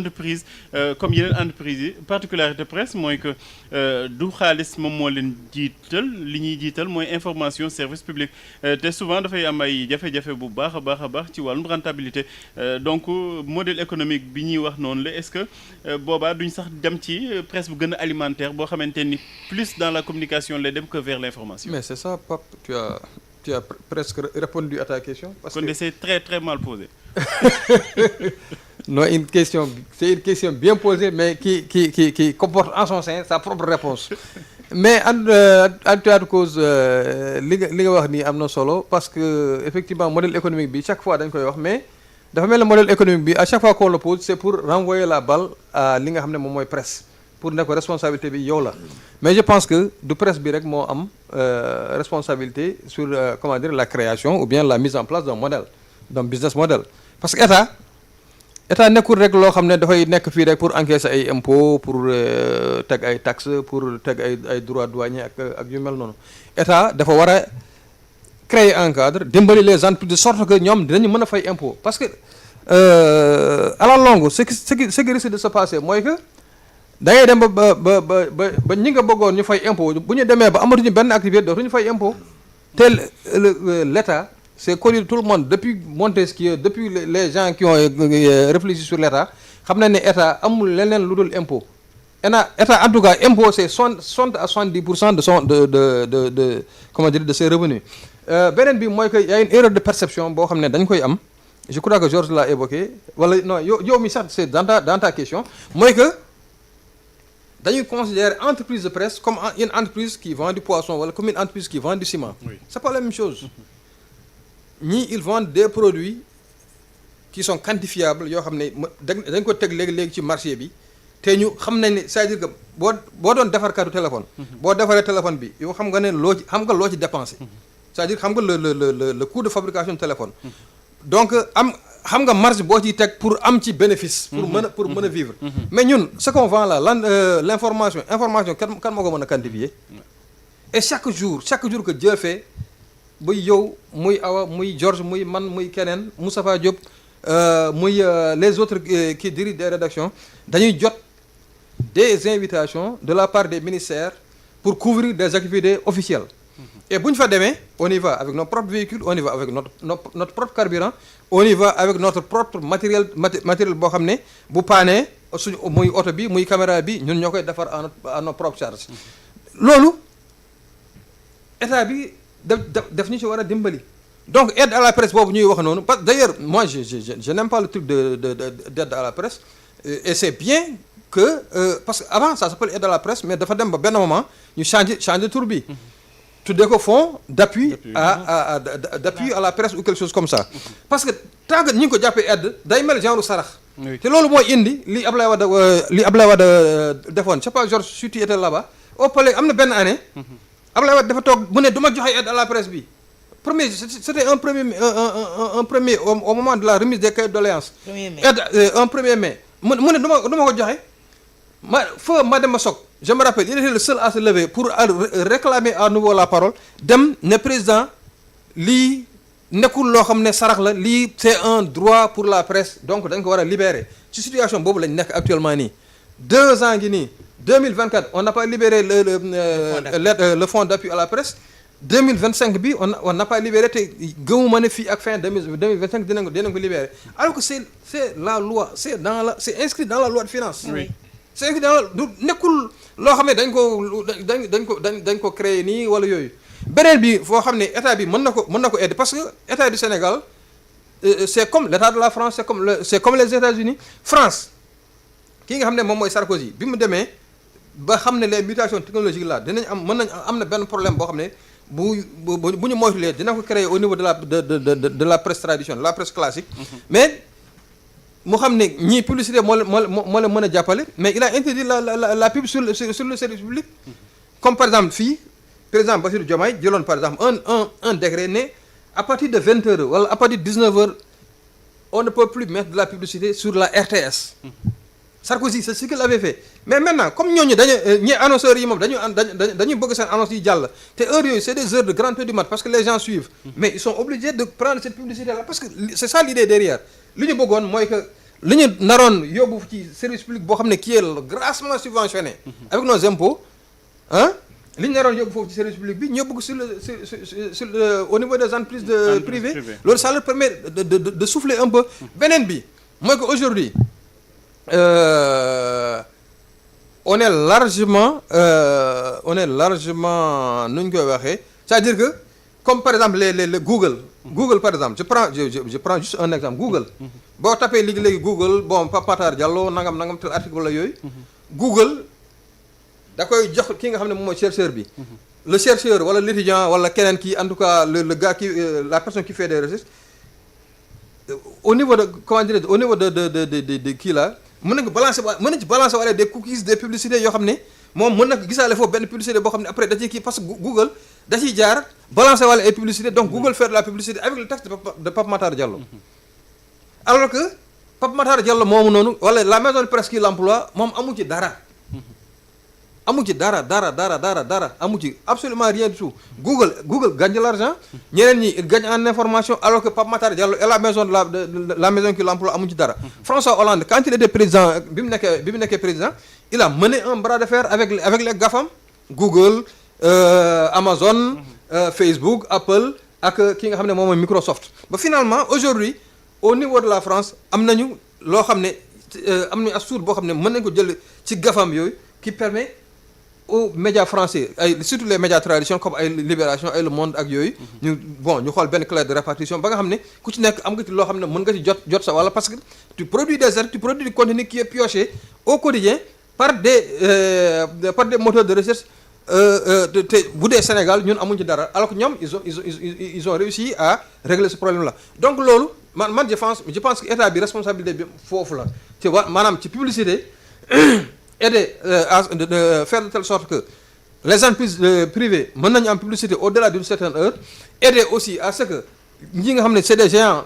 entreprise comme yeneen entreprise yi particularité presse mooy que du xaalis moom moo leen jiital li ñuy jiital mooy information service public te souvent dafay am ay jafe-jafe bu baax a baax a baax ci wàllum rentabilité donc modèle économique bi ñuy wax noonu la est-ce que boobaa duñ sax dem ci presse bu gën a alimentaire boo xamante ni plus dans la communication lay dem que vers l'information. Mais c'est ça, Pape, tu as presque répondu à ta question. Parce que c'est très très mal posé. Non, c'est une question bien posée, mais qui comporte en son sein sa propre réponse. Mais en tout cas de cause li nga wax nii am na solo parce que effectivement modèle économique bi chaque fois dañ koy wax mais dafa mel ne modèle économique bi à chaque fois qu'on le pose c'est pour renvoyer la balle à li nga xam ne moom mooy presse pour ne ko responsabilité bi yow la mais je pense que du presse bi rek moo am responsabilité sur comment dire la création ou bien la mise en place d'un business model parce que état nekkul rek loo xam ne dafay nekk fii rek pour encaisser ay impôts pour teg ay taxes pour teg ay droits douaniers ak yu mel noonu état dafa war a créer un cadre dimbali les entreprises de sorte que ñoom dinañu mën a fay impôt parce que à la longue ce qui risque de se passer mooy que da ngay dem ba ñi nga bëggoon ñu fay impôt bu ñu demee ba amatuñu benn activité dootuñu fay impôt te l'état c'est connu de tout le monde depuis Montesquieu depuis les gens qui ont réfléchi sur l'état xam na ne état amul leneen lu dul impôt état en tout cas impôt c'est 60 à 70% de son de comment dire de ses revenus beneen bi mooy que y a une erreur de perception boo xam ne dañ koy am je crois que Georges l'a évoqué wala non yow mi sax c'est dans ta question mooy que dañuy considérer entreprise de presse comme une entreprise qui vend du poisson wala comme une entreprise qui vend du ciment. Oui. C'est pas la même chose. ñii ils vendent des produits qui sont quantifiables yoo xam ne dañ ko teg léegi ci marché bi te ñu xam nañ ne c'est-à-dire que boo doon defarkatu téléphone. boo defaree téléphone bi yow xam nga ne loo ci dépensé. c'est-à-dire xam nga le coût de fabrication du téléphone. donc xam nga marge boo ciy teg pour am ci bénéfice. pour mën a vivre. mais ñun ce qu'on vend là l'information kan moo ko mën a quantifier. et chaque jour que Dieu fait. muy yow muy Awa muy Georges muy man muy keneen Moustapha Diop muy les autres qui dirigent des rédactions dañuy jot des invitations de la part des ministères pour couvrir des activités officielles et bu ñu fa demee on y va avec nos propres véhicules on y va avec notre propre carburant on y va avec notre propre matériel boo xam ne bu paanee suñu muy oto bi muy caméra bi ñun ñoo koy defar à nos propres charges loolu état bi daf ñu ci war a dimbali donc aide à la presse boobu ñuy wax noonu parce que d'ailleurs moi je n'aime pas le truc d'aide à la presse et c'est bien que parce que avant ça s'appelle aide à la presse mais dafa dem ba benn moment ñu changer tur bi tuddee ko fonds d'appui à la presse ou quelque chose comme ça parce que tant que ñi ngi ko jàppee aide day mel genre sarax te loolu mooy indi li Ablaye Wade defoon je sais pas Georges si tu étais là-bas au palais am na benn année Ablaye Wade dafa toog mu ne du ma joxe aide à la presse bi c'était un premier au moment de la remise des cahiers de doléances aide un 1er mai mu ne du ma ko joxe Mademba Sock je me rappelle il était le seul à se lever pour réclamer à nouveau la parole dem ne président lii nekkul loo xam ne sarax la lii c'est un droit pour la presse donc dañ ko war a libérer ci situation boobu lañ nekk actuellement nii 2 ans ngi nii 2024 on n'a pas libéré le fonds d'appui à la presse 2025 bi on n'a pas libéré te gëmuma ne fii ak fin 2025 dinañ ko libérer alors que c'est la loi c'est inscrit dans la loi de finances. Oui. C'est inscrit dans du nekkul loo xam ne dañ ko créer nii wala yooyu beneen bi foo xam ne état bi mën na ko aider parce que état du Sénégal c'est comme l'état de la France c'est comme les États-Unis France ki nga xam ne moom mooy Sarkozy bi mu demee ba xam ne les mutations technologiques là am na benn problème boo xam ne bu ñu moytulee dina ko créer au niveau de la presse traditionnelle la presse classique mais mu xam ne ñii publicité moo la mën a jàppale mais il a interdit la pub sur le service public comme par exemple fii président Bassirou Diomaye jëloon par exemple un décret ne à partir de 20h wala à partir de 19h on ne peut plus mettre de la publicité sur la RTS Sarkozy c'est ce qu'il avait fait mais maintenant comme ñooñu ñi annonceurs yi moom dañuy bëgg seen annonce yi jàll te heures yooyu c'est des heures de grande heure du matin parce que les gens suivent mais ils sont obligés de prendre cette publicité là parce que c'est ça l'idée derrière li ñu bëggoon mooy que li ñu naroon yóbbu ci service public boo xam ne qui est grassement subventionné avec nos impôts ah li ñu naroon yóbbu foofu ci service public bi ñu yóbbu ko sur au niveau des entreprises privées loolu ça leur permet de souffler un peu beneen bi mooy que aujourd'hui on est largement nu ñu koy waxee c'est-à-dire que comme par exemple les Google par exemple je prends juste un exemple Google boo tapee léegi Google bon Pape Matar Diallo nangam tel article la yooyu Google da koy jox ki nga xam ne moom mooy chercheur bi le chercheur wala l'étudiant wala keneen ki en tout cas le gars qui la personne qui fait des recherches au niveau de comment dire au niveau de kii là mën nañ ci balancer wala des cookies des publicités yoo xam ne moom mën na ko gisaale foofu benn publicité boo xam ne après da ciy kii parce que Google da ciy jaar balancer wala ay publicité donc Google faire de la publicité avec le texte de Pape Matar Diallo alors que Pape Matar Diallo moomu noonu wala la maison de presse qui l'emploie moom amu ci dara amu ci absolument rien du tout Google gagne de l'argent ñeneen ñi il gagne en information alors que Pape Matar Diallo et la maison la maison qui l'emploie amu ci dara François Hollande quand il était président bi mu nekkee président il a mené un bras de fer avec les GAFAM Google Amazon Facebook Apple ak ki nga xam ne moom mooy Microsoft ba finalement aujourd'hui au niveau de la France am nañu loo xam ne am nañu as tuut boo xam ne mën nañu ko jël ci GAFAM yooyu qui permet aux médias français surtout les médias traditionnels comme ay Libération ay Le Monde ak yooyu ñu xool benn clé de répartition ba nga xam ne ku ci nekk am nga ci loo xam ne mën nga ci jot sa wala parce que tu produis des articles tu produis du contenu qui est pioché au quotidien par des moteurs de recherche te bu dee Sénégal ñun amuñ ci dara alors que ñoom ils ont réussi à régler ce problème là donc loolu man je pense que état bi responsabilité bi foofu la ci maanaam ci publicité aider à faire de telle sorte que les entreprises privées mën nañu am publicité au-delà d'une certaine heure aider aussi à ce que ñi nga xam ne c'est des géants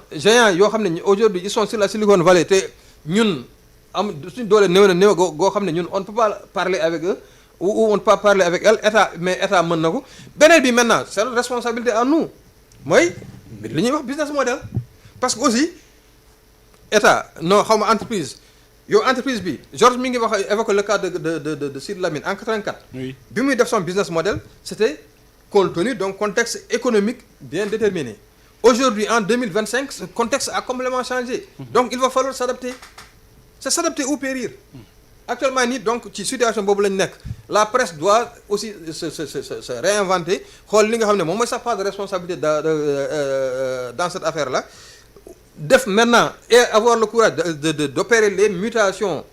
yoo xam ne aujourd'hui ils sont sur la Silicon Valley te ñun am suñ doole néew goo xam ne ñun on ne peut pas parler avec eux ou on ne peut pas parler avec elle mais état mën na ko beneen bi maintenant c'est notre responsabilité à nous mooy li ñuy wax business model parce que aussi état non xaw ma entreprise yow entreprise bi Georges mi ngi wax évoqué le cas de Sidy Lamine en 84. Oui. bi muy def son business model c'était compte tenu d'un contexte économique bien déterminé aujourd'hui en 2025 ce contexte a complètement changé donc il va falloir s'adapter c'est s'adapter ou périr actuellement nii donc ci situation boobu lañu nekk la presse doit aussi se réinventer xool li nga xam ne moom mooy sa part de responsabilité dans cette affaire là def maintenant et avoir le courage d'opérer les mutations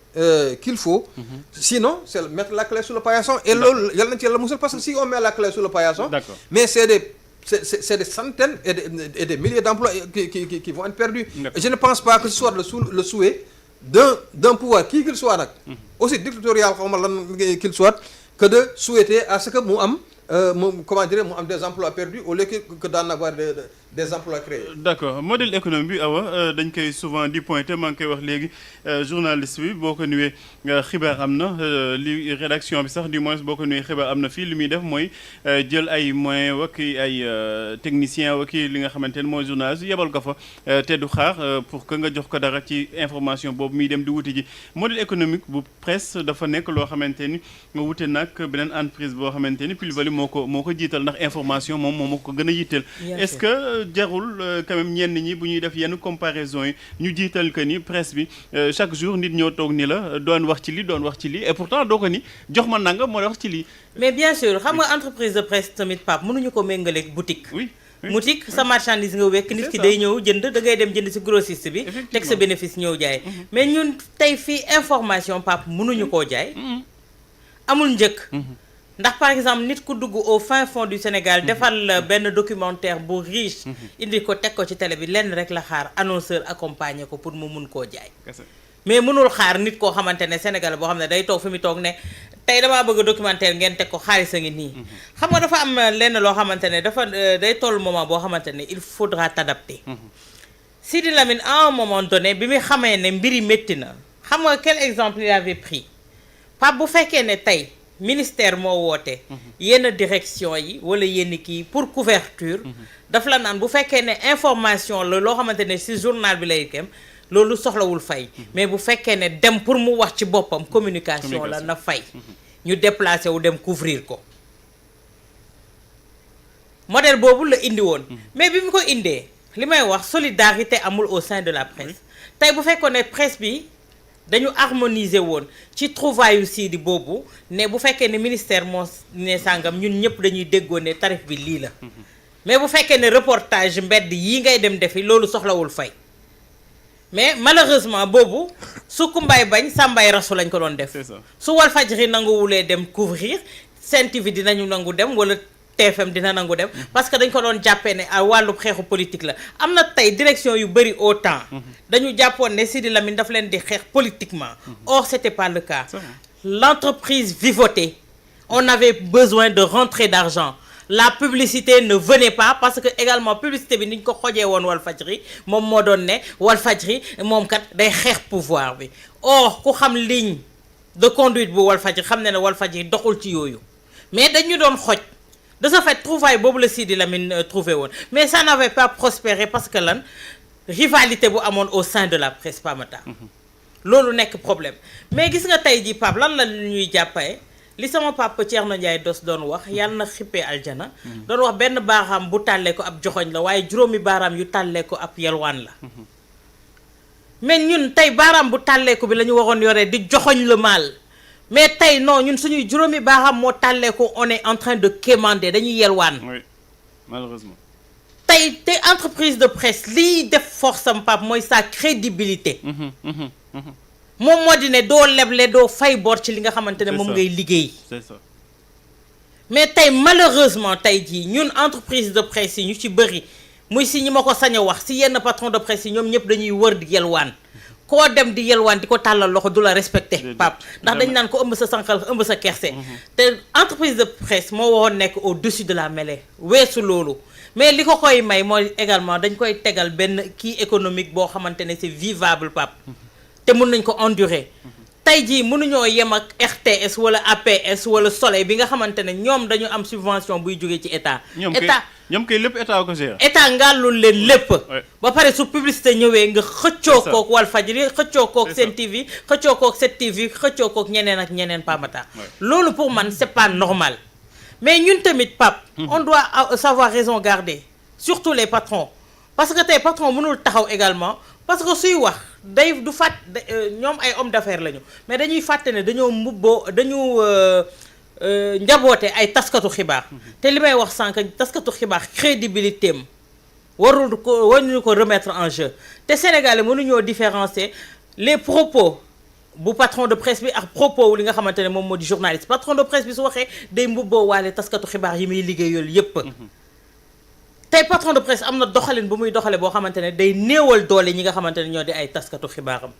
qu'il faut sinon c'est mettre la clé sous le paillasson et loolu yàlla na ci yàlla musal parce que si on met la clé sous le paillasson mais c'est des centaines et des milliers d'emplois qui vont être perdus et je ne pense pas que ce soit le souhait d'un pouvoir qui qu'il soit nag aussi dictatorial xaw ma lan qu'il soit que de souhaiter à ce que mu am comment dire mu am des emplois perdus au lieu que d'en avoir des emplois créés. D'accord modèle économique bi awa dañ koy souvent di pointer maa ngi koy wax léegi journaliste bi boo ko nuwee xibaar am na li rédaction bi sax du moins boo ko nuwee xibaar am na fii li muy def mooy jël ay moyens wa ki ay techniciens wa ki li nga xamante ne mooy journaliste yebal ko fa te du xaar pour que nga jox ko dara ci information boobu muy dem di wuti ji modèle économique bu presse dafa nekk loo xamante ni nga wute nag beneen entreprise boo xamante ni plus-value moo ko jiital ndax information moom moo ko gën a yitteel. Est-ce que jarul quand même ñenn ñi bu ñuy def yenn comparaison yi ñu jiital que ni presse bi chaque jour nit ñoo toog ni la doon wax ci lii et pourtant doo ko ni jox ma nanga moo wax ci lii. mais bien sûr xam nga entreprise de presse tamit Pape mënuñu ko méngaleeg boutique. oui boutique sa marchandise nga wekk nit ki day ñëw jënd da ngay dem jënd ci grossiste bi. teg sa bénéfice ñëw jaay. mais ñun tey fii information Pape mënuñu koo jaay. amul njëkk. ndax par exemple nit ku dugg au fin fond du Sénégal defal benn documentaire bu riche indi ko teg ko ci télé bi lenn rek la xaar annonceur accompagner ko pour mu mun koo jaay mais mënul xaar nit koo xamante ne Sénégal boo xam ne day toog fi mu toog ne tey damaa bëgg documentaire ngeen teg ko xaalis a ngi nii xam nga dafa am lenn loo xamante ne dafa day toll moment boo xamante ne il faudra t'adapter Sidy Lamine à un moment donné bi muy xamee ne mbiri métti na xam nga quel exemple il avait pris Pape bu fekkee ne tey ministère moo woote yenn direction yi wala yenn kii pour couverture daf la naan bu fekkee ne information la loo xamante ne ci journal bi lay kem loolu soxlawul fay mais bu fekkee ne dem pour mu wax ci boppam communication la na fay ñu déplacé wu dem couvrir ko modèle boobu la indi woon mais bi mu ko indee li may wax solidarité amul au sein de la presse tey bu fekkoon ne presse bi dañu harmoniser woon ci trouvaille yu Sidi boobu ne bu fekkee ne ministère moo ne sàngam ñun ñëpp dañuy déggoo ne tarif bi lii la mais bu fekkee ne reportage mbedd yi ngay dem defi loolu soxlawul fay mais malheureusement boobu su Kumbaay bañ Sàmbaay rasu lañ ko doon def su Walfadjri nanguwulee dem couvrir Sen TV dinañu nangu dem wala TFM dina nangu dem parce que dañ ko doon jàppee ne wàllu xeexu politique la am na tey direction yu bëri au temps dañu jàppoon ne Sidi Lamine daf leen di xeex politiquement or c'était pas le cas l'entreprise vivotait on avait besoin de rentrée d'argent la publicité ne venait pas parce que également publicité bi ni ñu ko xojee woon Walfadjri moom moo doon ne Walfadjri moom kat day xeex pouvoir bi or ku xam ligne de conduite bu Walfadjri xam ne ne Walfadjri doxul ci yooyu mais dañu doon xoj de ce fait trouvaille boobu la Sidi Lamine trouvé woon mais ça n'avait pas prospéré parce que lan rivalité bu amoon au sein de la presse Pamata loolu nekk problème mais gis nga tey jii Pape lan la ñuy jàppee li sama papa Thierno Ndiaye Dos doon wax yàlla na xippee aljana doon wax benn baaraam bu tàllee ko ab joxoñ la waaye juróomi baaraam yu tàllee ko ab yelwaan la mais ñun tey baaraam bu tàlleeku bi la ñu waroon yoree di joxoñ le mal mais tey non ñun suñuy juróomi baaraam moo tàlleeku on est en train de quémander dañuy yelwaan oui malheureusement tey te entreprise de presse liy def force am Pape mooy sa crédibilité moom moo di ne doo leble doo fay bor ci li nga xamante ne moom ngay liggéey c'est ça mais tey malheureusement tey jii ñun entreprise de presse yi ñu ci bëri muy si ñi ma ko sañ a wax si yenn patron de presse yi ñoom ñëpp dañuy wër di yelwaan koo dem di yelwaan di ko tàllal loxo du la respecté Pape ndax dañ naan ko ëmb sa sànqal ëmb sa kerse te entreprise de presse moo waroon nekk au-dessus de la mêlée weesu loolu mais li ko koy may mooy également dañ koy tegal benn kii économique boo xamante ne c'est vivable Pape te mën nañ ko endurer tey jii mënuñoo yem ak RTS wala APS wala Soleil bi nga xamante ne ñoom dañu am subvention buy jógee ci état ñoom kay lépp état ko gérer état ngàllul leen lépp ba pare su publicité ñëwee nga xëccoo kook Walfadjri xëccoo kook Sen TV xëccoo kook 7TV xëccoo kook ñeneen ak ñeneen Pamata loolu pour man c'est pas normal mais ñun tamit Pape on doit savoir raison garder surtout les patrons parce que tey patron mënul taxaw également parce que suy wax day du fàtt ñoom ay hommes d'affaires lañu mais dañuy fàtte ne dañoo mbubboo dañu njaboote ay taskatu xibaar te li may wax sànq taskatu xibaar crédibilité am waruñu ko remettre en jeu te Sénégalais mënuñoo différencier les propos bu patron de presse bi ak propos li nga xamante ne moom moo di journaliste patron de presse bi su waxee day mbubboo waale taskatu xibaar yi muy liggéey yooyu yépp tey patron de presse am na doxalin bu muy doxale boo xamante ne day néewal doole ñi nga xamante ne ñoo di ay taskatu xibaaram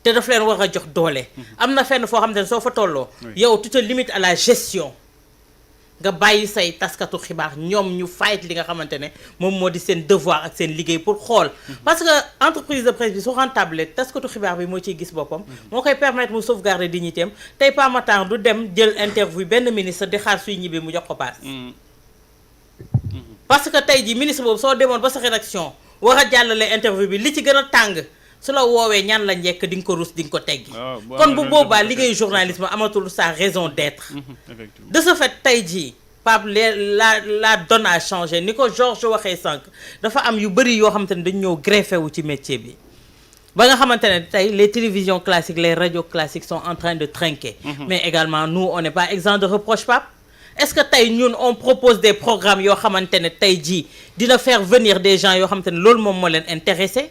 te daf leen war a jox doole am na fenn foo xamante ne soo fa tolloo yow tu te limites à la gestion nga bàyyi say taskatu xibaar ñoom ñu fight li nga xamante ne moom moo di seen devoir ak seen liggéey pour xool parce que entreprise de presse bi su rentable taskatu xibaar bi moo ciy gis boppam moo koy permettre mu sauvegarder dignité am tey Pape Matar du dem jël interview benn ministre di xaar suy ñibbi mu jox ko paas parce que tey jii ministre boobu soo demoon ba sa rédaction war a jàllale interview bi li ci gën a tàng su la woowee ñaan la njekk di nga ko rus di nga ko teggi kon bu boobaa liggéeyu journalisme amatul sa raison d'être de ce fait tey jii Pape la donne a changé ni ko Georges waxee sànq dafa am yu bëri yoo xamante ne dañu ñëw greffé wu ci métier bi ba nga xamante ne tey les télévisions classiques les radios classiques sont en train de trinquer mais également nous on n'est pas exempt de reproche Pape est-ce que tey ñun on propose des programmes yoo xamante ne tey jii dina faire venir des gens yoo xamante ne loolu moom moo leen intéressé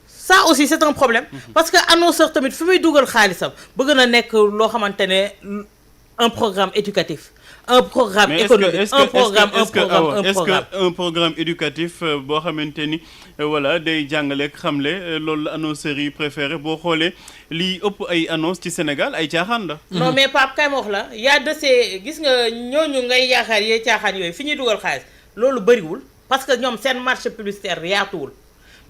ça aussi c'est un problème parce que annonceur tamit fi muy dugal xaalisam bëgg na nekk loo xamante ne un programme éducatif un programme économique un programme éducatif boo xamante ni voilà day jàngale ak xamle loolu la annonceurs yi préféré boo xoolee lii ëpp ay annonce ci Sénégal ay caaxaan la non mais Pape kay ma wax la y a de ces gis nga ñooñu ngay yaakaar yee caaxaan yooyu fi ñuy dugal xaalis loolu bëriwul parce que ñoom seen marché publicitaire yaatuwul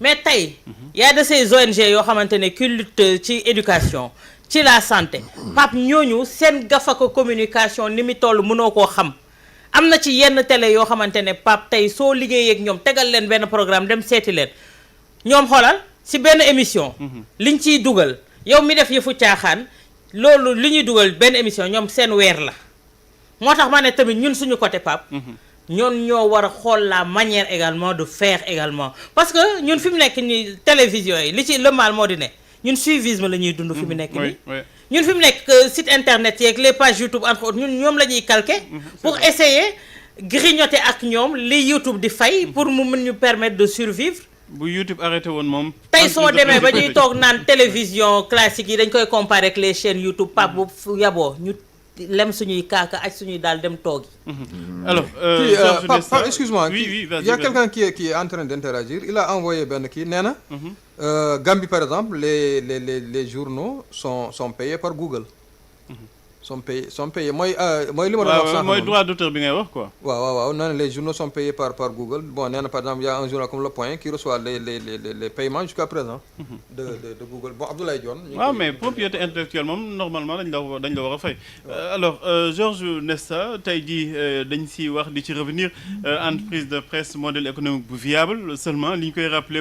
mais tey y a de ces ONG yoo xamante ne qui luttent ci éducation ci la santé Pape ñooñu seen gafaka communication ni mu toll mënoo koo xam am na ci yenn télé yoo xamante ne Pape tey soo liggéeyee ak ñoom tegal leen benn programme dem seeti leen ñoom xoolal si benn émission. liñ ciy dugal yow mi def yëfu caaxaan loolu li ñuy dugal benn émission ñoom seen weer la moo tax ma ne tamit ñun suñu côté Pape. ñoon ñoo war a xool la manière également de faire également parce que ñun fi mu nekk nii télévision yi li ci le mal moo di ne ñun suivisme la ñuy dund fi mu nekk nii ñun fi mu nekk site internet yeeg les pages YouTube entre autres ñun ñoom la ñuy calquer pour essayer grignoter ak ñoom li YouTube di fay pour mu mën ñu permettre de survivre. bu YouTube arrêté woon moom. tey soo demee ba ñuy toog naan télévision classique yi dañ koy comparer ak les chaînes YouTube Pape bu yaboo ñu lem suñuy kaaka ak suñuy daal dem toogi. Alors excuse-moi, oui, il y a quelqu'un qui est en train d'interagir. Il a envoyé benn kii nee na Gambie par exemple les journaux sont payés par Google. sont payés mooy li ma doon wax sànq mooy droit d'auteur bi ngay wax quoi. waaw nee na les journaux sont payés par Google bon nee na par exemple il y a un journal comme Le Point qui reçoit les paiements jusqu'à présent. de Google bon Abdoulaye Dione. waaw mais propriété intellectuelle moom normalement dañ la war a fay. alors Georges Nesta tey jii dañ si wax di ci revenir entreprise de presse modèle économique bu viable seulement li ñu koy rappeler.